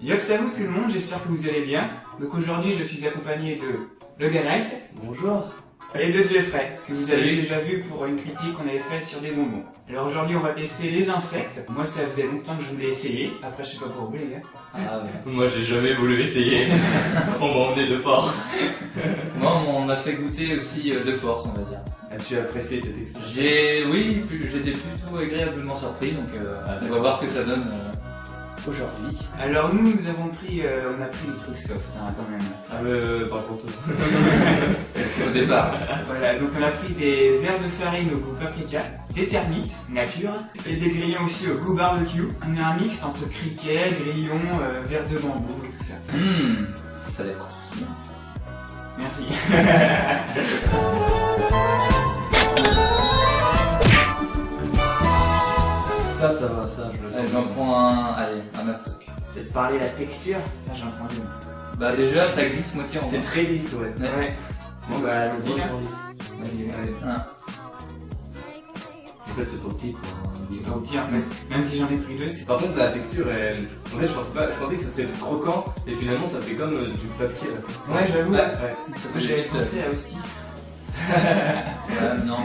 Yo, salut tout le monde, j'espère que vous allez bien. Donc aujourd'hui, je suis accompagné de Le Garrett. Bonjour. Et de Jeffrey, que vous Salut. avez déjà vu pour une critique qu'on avait faite sur des bonbons. Alors aujourd'hui, on va tester les insectes. Moi, ça faisait longtemps que je voulais essayer. Après, je sais pas pour vous, les gars. Ah, moi j'ai jamais voulu essayer. On m'a emmené de force. Moi, on m'a fait goûter aussi de force, on va dire. As-tu apprécié cette expérience? J'étais plutôt agréablement surpris, donc on va voir ce que ça donne aujourd'hui. Alors nous avons pris, on a pris des trucs soft, hein, quand même. Par contre. Au départ. Voilà, donc on a pris des verres de farine au goût paprika, des termites, nature, et des grillons aussi au goût barbecue. On a un mix entre criquet, grillons, verres de bambou et tout ça. Ça a l'air croustillant. Merci. Ça va, ça, je le sens. J'en prends un mastoc. Peut-être parler la texture. Tiens, j'en prends une. Bah déjà, ça glisse moitié en C'est bas. très lisse, ouais. Ouais. Bon bah allons-y là. Ah. En fait, c'est trop petit. C'est trop petit en fait. Même si j'en ai pris deux, c'est... Par contre, la texture, en fait, je pensais que ça serait croquant, et finalement, ça fait comme du papier à la fin. Ouais, j'avoue. Ouais. Moi j'avais pensé à Hostie. Non.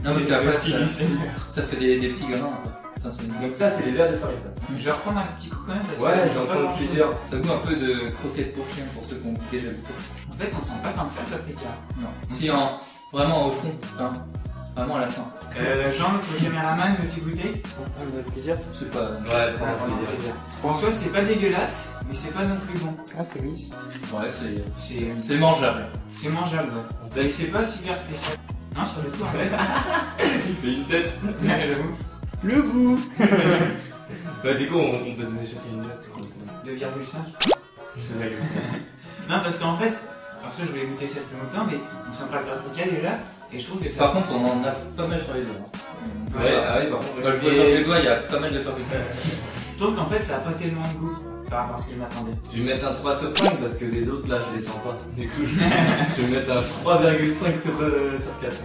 Non, parce que la Hostie du Seigneur. ça fait des petits grains. Enfin, Donc ça, c'est les verres de farine, ça. Je vais reprendre un petit coup quand même parce Ouais, que j'en pas prends grand-chose. plusieurs. ça goûte un peu de croquettes pour chien pour ceux qui ont déjà goûté. En fait, on sent pas tant que ça le paprika. Non. Si, vraiment au fond, hein. Vraiment à la fin. Jean, notre caméraman, veux-tu goûter? On prend plusieurs. C'est pas. Ouais, En soi, c'est pas dégueulasse, mais c'est pas non plus bon. Ah, c'est lisse. Ouais, C'est c'est mangeable. mangeable. Ouais. Et c'est pas super spécial. Non, sur le coup, en fait. Il fait une tête. Ouais, j'avoue. Le goût. Bah, du coup, on peut donner chacun une note. 2,5. C'est vrai. Non, parce qu'en fait, parce que je voulais goûter ça depuis longtemps, mais on sent pas le paprika déjà, et je trouve que ça. Par contre, on en a pas mal sur les doigts. Ouais, ah oui, par contre. Moi, je Et- vois sur les doigts, il y a pas mal de paprika. Je trouve qu'en fait, ça a pas tellement de goût par rapport à ce que je m'attendais. Je vais mettre un 3 sur 5 parce que les autres là je les sens pas. Du coup je vais mettre un 3,5 sur 4.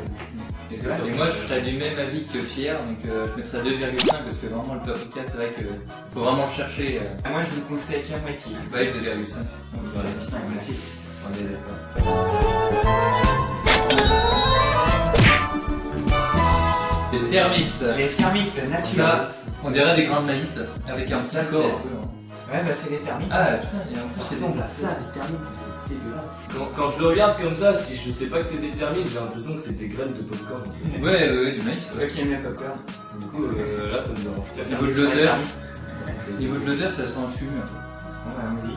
Et moi, je serais du même avis que Pierre, donc je mettrais 2,5 parce que vraiment le paprika, c'est vrai qu'il faut vraiment le chercher. Moi, je vous le conseille avec la moitié. Bah, 2,5. Voilà, 5 moitié. on est d'accord. Des termites. Les termites naturels. Ça, on dirait des grains de maïs avec un petit D'accord. côté. Ouais, bah c'est les termites. Ah putain, il y a un Ça peu ressemble à ça, des termites, c'est dégueulasse. Quand je le regarde comme ça, si je sais pas que c'est des termites, j'ai l'impression que c'est des graines de popcorn. Ouais, du maïs. Toi qui aime le popcorn. Du coup là ça me dérange. Tu vas Niveau de sur les l'odeur. termites. Au niveau de l'odeur, ça sent un fumé. Bon, bah, allons-y.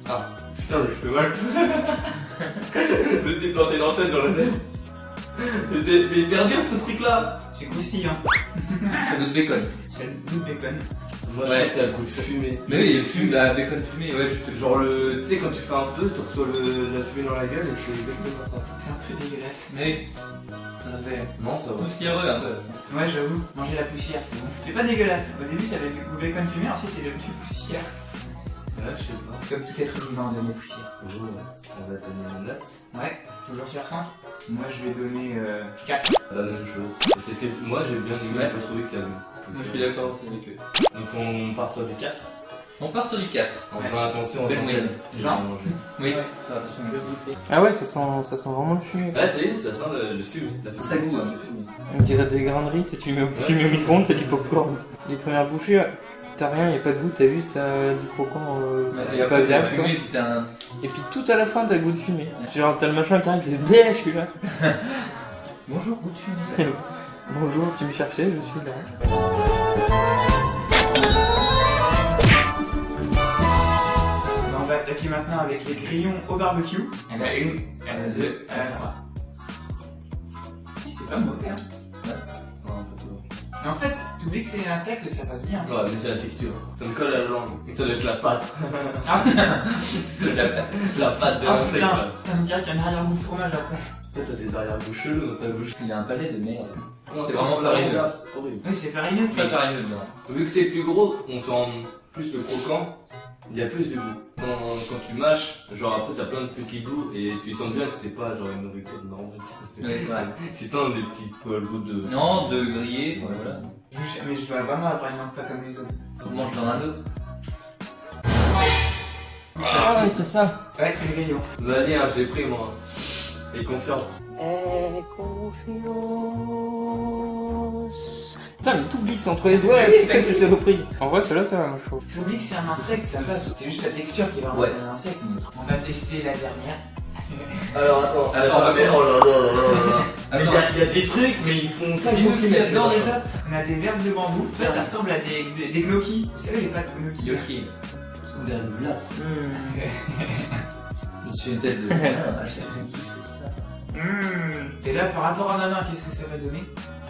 Ah putain mais je fais mal. Je me suis planté l'antenne dans la tête. C'est hyper dur ce truc là. C'est croustillant. Ça goûte bacon. C'est le goût de bacon. Moi je Ouais. trouve que ça a le goût de fumée. Mais oui, il fume, la bacon fumé, ouais, je te Genre tu sais quand tu fais un feu, tu reçois la fumée dans la gueule et c'est exactement ça. C'est un peu dégueulasse. Mais ça fait Non ça va. poussiéreux un peu. Ouais, j'avoue, manger la poussière, c'est bon. C'est pas dégueulasse. Au début, ça avait du goût bacon fumé, ensuite, c'est devenu poussière. Ouais je sais pas. Comme tout être vivant donne poussière. On va donner une note. Ouais, toujours sur 5. Moi, je vais donner 4. La même chose. Moi j'ai bien aimé, Ouais. j'ai trouvé que ça avait. Moi je suis d'accord avec eux. Donc on part sur du 4. On part sur du 4. En faisant attention en Ben oui. Jean. Oui, Ouais. faire attention. Ah ouais, ça sent vraiment le fumier. Ah t'as vu, ça sent le fume. La fumée. Ça goûte, hein, le fumé. On dirait des grains de riz, tu mets au micro-ondes, t'as du popcorn. Les premières bouchées, t'as rien, y'a pas de goût, t'as vu, t'as du croquant, Il y c'est a pas pas de agréable, fumé, putain. Et puis tout à la fin, t'as le goût de fumée. Genre, t'as le machin qui arrive, qui fait blé, je suis là. Bonjour, goût de fumée. Bonjour, tu me cherchais, je suis là. On va attaquer maintenant avec les grillons au barbecue. Elle a une, elle a deux, elle a trois. C'est pas mauvais, hein. Non, c'est Mais en fait, tu oublies que c'est un insecte, ça passe bien. pas. Ouais, mais c'est la texture. Ça me colle à la langue. Ça doit être la pâte. Ah, C'est de la La pâte de ah l'insecte. putain, ça me dirait qu'il y a un arrière-goût de fromage après. Toi, t'as des arrière-goûts chelous dans ta bouche. Il a un palais de merde. Comment C'est ça, vraiment on la farineux. regarde, c'est horrible. Oui, c'est farineux. Pas farineux dedans. Vu que c'est plus gros, on sent plus le croquant. Il y a plus de goût. Quand tu mâches, genre après t'as plein de petits goûts et tu sens bien que c'est pas genre une nourriture normale. Ouais, c'est vrai. Tu sens des petits goûts de. Non, de grillé, enfin, voilà. Mais je dois vraiment avoir une langue pas comme les autres. On mange dans un autre. Ah ouais, c'est ça. Ouais, c'est le grillon. Vas-y, hein, je l'ai pris moi. Et confiance. Putain, mais tout glisse entre les doigts, Oui, c'est ça que c'est glisse. saloperie. En vrai, celui-là, ça va, moi, je trouve. J'oublie que c'est un insecte, ça passe. C'est juste la texture qui est vraiment Ouais. un insecte. On va tester la dernière. Alors attends, mais oh là là là là là. Mais il y a des trucs, mais ils font 5 Dis-nous ce qu'il y a cm dedans déjà. On a des verres de bambou. Là, ça ressemble à des gnocchis. Vous savez, les pâtes gnocchis. Yoki. sont des blattes. Je suis une tête de. Ah, j'ai rien qui fait ça. Et là, par rapport à ma main, qu'est-ce que ça va donner?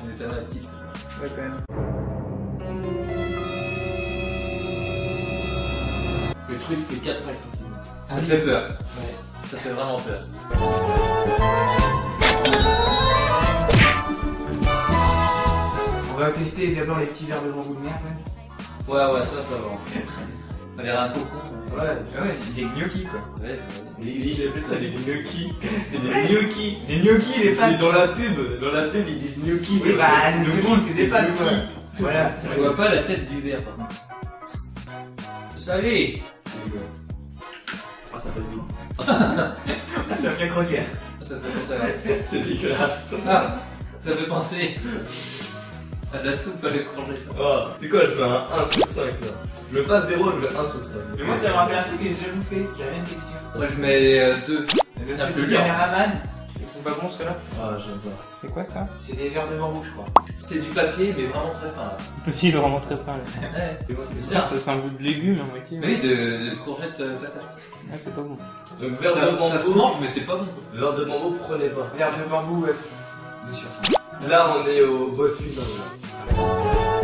Mais t'as ma petite. Ouais, quand même. Le truc fait 4-5 cm. Ça fait peur. Ouais. Ça fait vraiment peur. On va tester d'abord les petits verres de bambou de merde. Ouais, ça va. On dirait un cocon. Ouais. Ouais, des gnocchis quoi. Ouais, Il appelle ça des gnocchis. C'est des gnocchis. Des gnocchis, les Et pâtes. dans la pub, ils disent gnocchi. Oui, bah, c'est bon, c'est des pâtes quoi. gnocchi. Voilà. Je vois pas la tête du verre par contre. Salé. C'est dégueulasse. Ah, ça fait vite. Ça fait croquer. Ça fait penser C'est dégueulasse. à... Ah, ça fait penser à de la soupe avec courgette. Oh, c'est quoi, je mets un 1 sur 5 là. Je mets pas 0, je mets 1 sur 5. Mais moi, ça me rappelle un truc que j'ai déjà bouffé, qui a la même texture. Moi je mets 2. Le C'est un peu petit dur. caméraman, Ils sont pas bons ceux-là. Ah, j'aime pas. C'est quoi ça? c'est des verres de bambou, je crois. C'est du papier mais vraiment très fin là. Il est vraiment très fin là. Ouais. C'est bon, C'est c'est bizarre. Ça c'est un goût de légumes à moitié. Oui, de courgette patate. Ah, c'est pas bon. Donc, verre de bambou. Ça se mange mais c'est pas bon. Verre de bambou, prenez pas. Verre de bambou, 2 sur 5. Là, on est au boss final. Là.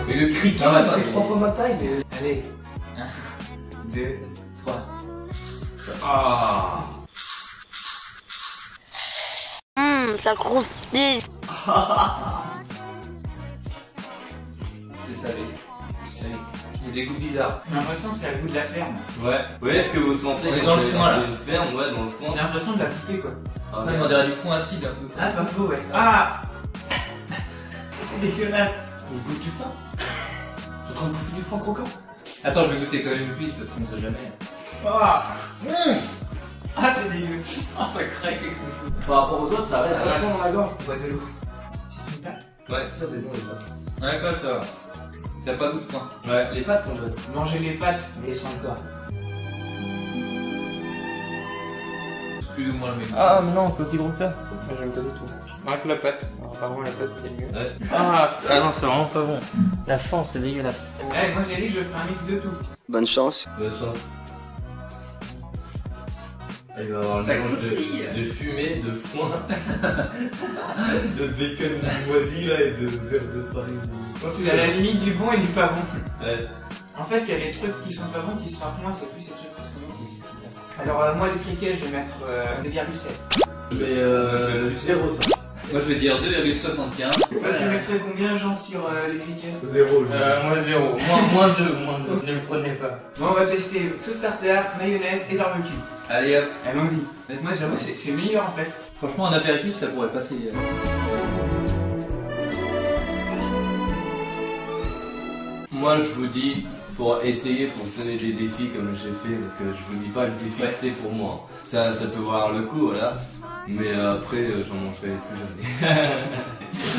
Mais le criquet, Non, il attends, fait 3 fois ma taille. Mais... Allez, 1, 2, 3. Ah. Ça croustille. C'est salé. Il y a des goûts bizarres. J'ai l'impression que c'est le goût de la ferme. Ouais. Vous voyez ce que vous sentez On est quand dans le vous fond, là. une ferme, ouais, dans le fond. J'ai l'impression de la bouffer quoi. Ah, Ouais, mais on dirait du fond acide un peu. Ah, pas faux, ouais. Ah c'est dégueulasse. Je bouffe du foin. Je suis en train de bouffer du foin croquant. Attends, je vais goûter quand même une cuisse parce qu'on sait jamais. Ah, ah c'est dégueu. Ah, ça craque. Par rapport aux autres, ça reste vachement dans la gorge. Bois de l'eau. C'est une pâte. Ouais, ça c'est bon les pâtes. Ouais, quoi, ça va. T'as pas goût de foin. Ouais, les pâtes sont bonnes. Mangez les pâtes, mais sans le corps. C'est plus ou moins le même. Ah, mais non, c'est aussi gros que ça. Moi j'aime pas du tout. Avec la pâte. Alors, apparemment, la pâte c'était mieux. Ouais. Ah non, c'est vraiment pas bon. La fin, c'est dégueulasse. Ouais, moi j'ai dit que je ferais un mix de tout. Bonne chance. Bonne chance. Il va y avoir le Ça mélange croustille. de fumée, de foin, de bacon moisi là et de verre de farine. C'est à la limite du bon et du pas bon. Ouais. En fait, il y a les trucs qui sont pas bons qui se sentent moins, c'est plus les trucs qui sont bons qui se cassent. Alors, moi, les criquets, je vais mettre 2,7. Mais 0,5. Moi je vais dire 2,75. Toi, tu mettrais combien, Jean, sur les criquets? 0. Moi 0. Moins 2, ne le prenez pas. Bon, on va tester sauce tartare, mayonnaise et barbecue. Allez hop. Allons-y. Moi, j'avoue, c'est meilleur en fait. Franchement, un apéritif ça pourrait passer. Moi je vous dis, pour essayer, pour se donner des défis comme j'ai fait, parce que je vous dis pas le défi Ouais. c'est pour moi. Ça peut voir le coup, voilà. Mais après, j'en mangerai plus jamais.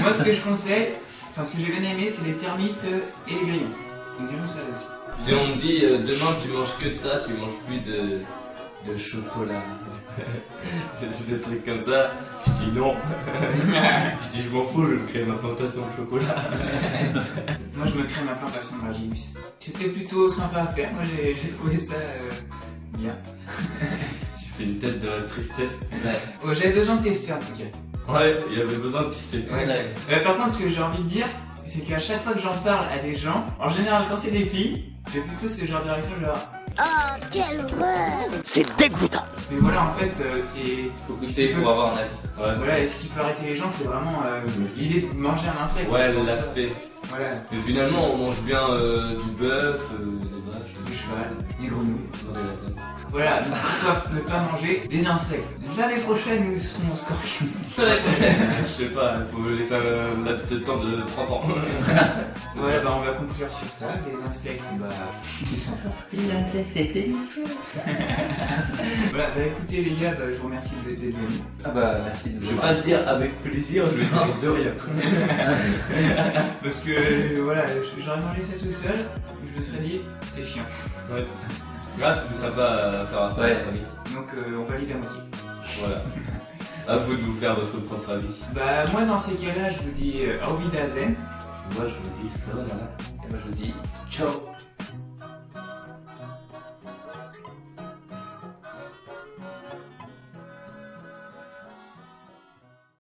Moi, ce que je conseille, enfin, ce que j'ai bien aimé, c'est les termites et les grillons. Les grillons, ça aussi. Si on me dit demain tu manges que de ça, tu manges plus de chocolat, des trucs comme ça, je dis non. Je dis je m'en fous, je me crée ma plantation de chocolat. Moi, je me crée ma plantation de Ragibus. C'était plutôt sympa à faire. Moi, j'ai trouvé ça bien. Tu fais une tête de la tristesse. Ouais. Oh, j'avais besoin de tester en tout cas. Ouais, il avait besoin de tester. Par contre, ce que j'ai envie de dire, c'est qu'à chaque fois que j'en parle à des gens, en général, quand c'est des filles, j'ai plutôt ce genre de réaction genre. Oh, quelle horreur! C'est dégoûtant. Mais voilà, en fait, c'est. Faut goûter pour avoir un avis. Ouais, Voilà, et ce qui peut arrêter les gens, c'est vraiment l'idée de manger un insecte. ouais Je pense l'aspect. Voilà, Mais finalement, on mange bien du bœuf, des vaches, du cheval, des grenouilles. dans les lasagnes. Voilà, donc pourquoi ne pas manger des insectes? L'année prochaine, nous serons en scorpion. Je sais pas, il faut laisser un laps de temps de 30 ans. Ouais, bah on va conclure sur ça. Les insectes, bah, c'est sympa. L'insecte est délicieux. Voilà, bah écoutez les gars, bah, je vous remercie d'être venus. Ah bah merci de Je vais pas te dire avec plaisir, je vais te dire de rien. Parce que voilà, j'aurais mangé ça tout seul, je me serais dit, c'est chiant. Ouais. Là, c'est plus sympa à faire ça Ouais. avec amis. Donc on valide à moitié. Voilà. À vous de vous faire votre propre avis. Bah moi dans ces cas-là, je vous dis Auf Wiedersehen. Moi, je vous dis ça, voilà. Et moi je vous dis ciao.